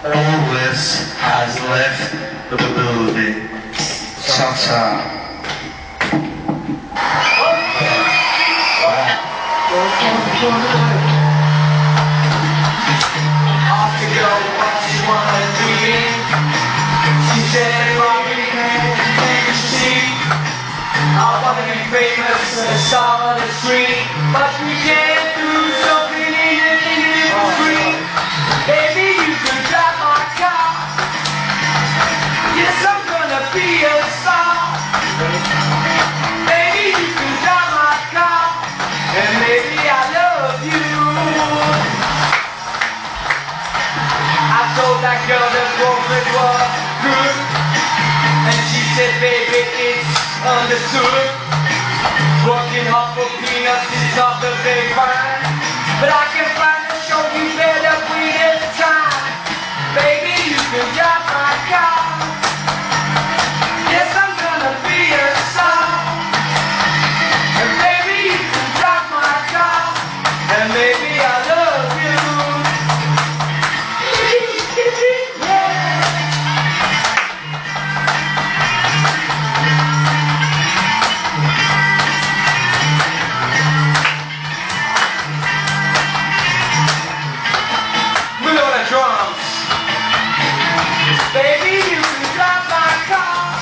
Always has left the building. Ta-ta. Off to go, what she wanna do me. She said, Mommy, can't you see? I wanna be famous and a star on the street, but we can't do something easy for free. Baby, you could drive my car. Yes, I'm gonna be a star. Baby, you can drive my car, and maybe I love you. I told that girl that girlfriend was good, and she said, baby, it's understood. Working hard for peanuts is not the big fine, but I can find a show you better wait this time. Baby, you can drive my car. Yes, I'm gonna be a star. And baby, you can drive my car, and maybe I love you. Drums. Baby, you can drive my car.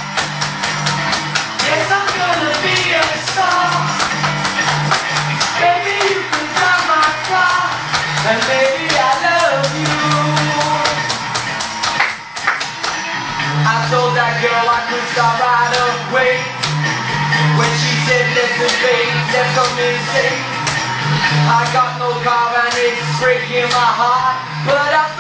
Yes, I'm gonna be a star. Baby, you can drive my car, and maybe I love you. I told that girl I could start right away. When she said listen babe, that's a mistake. I got no car and it's breaking my heart, but I